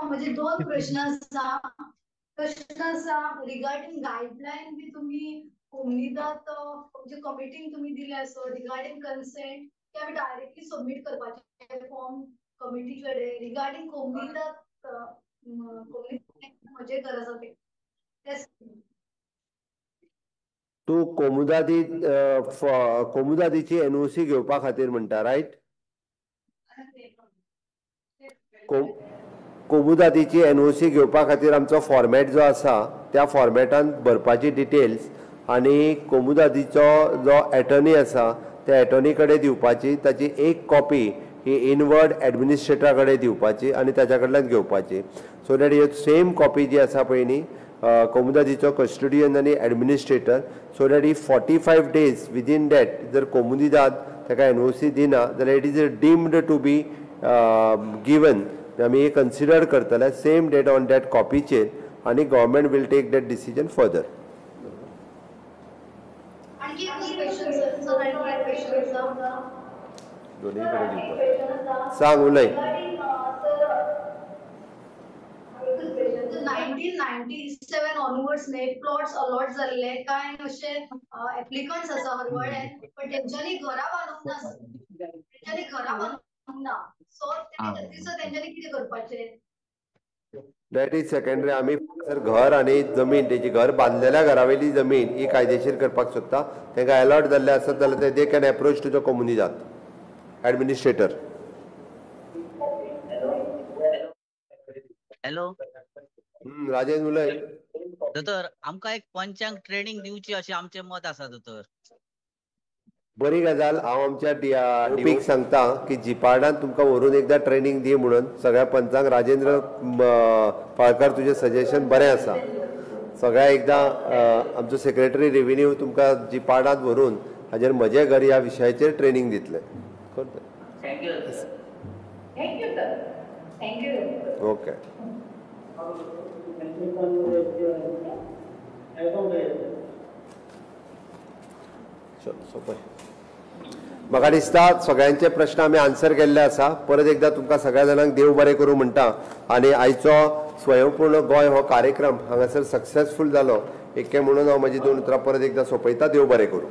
म्हणजे दोन प्रश्न आसा. प्रश्न आसा रिगार्डिंग गायडलाईन बी तुम्ही कोमनिदात म्हणजे कमिटीन तुम्ही दिले आसो रिगार्डिंग कन्सेंट की आमी डायरेक्टली सबमिट करपाचे फॉर्म कमिटी कडेन रिगार्डिंग कोमनिदात म्हणजे गरज आसा ते. तू कोमुदादीची एनओसी घेवपा खातीर म्हणटा रायट? कोमुदादीची एनओसी घेवपा खातीर आमचो फॉर्मॅट जो आसा त्या फॉर्मॅटान भरपाची डिटेल्स आनी कोमुदादीचो जो एटर्नी आसा त्या एटर्नी कडेन दिवपाची, ताची एक कॉपी ही इनवर्ड एडमिनिस्ट्रेटरा कडेन दिवपाची आनी ताच्या कडल्यान घेवपाची. सो दॅट ह्यो सेम कॉपी जी आसा पळय न्ही कोमुदादीचो कस्टोडियन आनी एडमिनिस्ट्रेटर, सो दॅट ही 45 days विदीन दॅट जर कोमुदाद ताका एनओसी दिना जाल्यार it is deemed to be given. आमी कन्सिडर करतले सेम डेट ऑन दॅट कॉपीचेर आनी government will take that decision further. सांग उलय. 1997 ऑनवर्ड्स ने प्लॉट्स अलॉट जाल्ले काय अशे एप्लिकंट्स आसा हरवळे पण तेंच्यांनी घरा बांदूंक ना. तेंच्यांनी घरा बांदूंक ना. सो तेंच्यांनी कितें करपाचें? That is secondary. आमी जर घर आनी जमीन तेजी घर बांदलेल्या घरावेली जमीन ही कायदेशीर करपाक सोदता. तांकां अलॉट जाल्ले आसत जाल्यार they can approach to the कोमुनिदाद एडमिनिस्ट्रेटर. हॅलो राजेंद्र उलय. दोतोर आमकां एक पंचांग ट्रेनिंग दिवची अशें आमचें मत आसा दोतोर. बरी गजाल. हांव आमच्या डीपीक सांगता की जिपार्डान तुमकां व्हरून एकदां ट्रेनिंग दी म्हणून सगळ्या पंचांक. राजेंद्र पाळकार तुजें सजेशन बरें आसा. सगळ्या एकदां आमचो सेक्रेटरी रेव्हेन्यू तुमकां जिपार्डांत व्हरून हाजेर म्हजें घर ह्या विशयाचेर ट्रेनिंग दितलें. ओके. म्हाका दिसता सगळ्यांचे प्रश्न आमी आन्सर केल्ले आसा. परत एकदां तुमकां सगळ्या जाणांक देव बरें करूं म्हणटा आनी आयचो स्वयंपूर्ण गोंय हो कार्यक्रम हांगासर सक्सेसफूल जालो. एके म्हणून हांव म्हजी 2 उतरां परत एकदां सोंपयता. देव बरें करूं.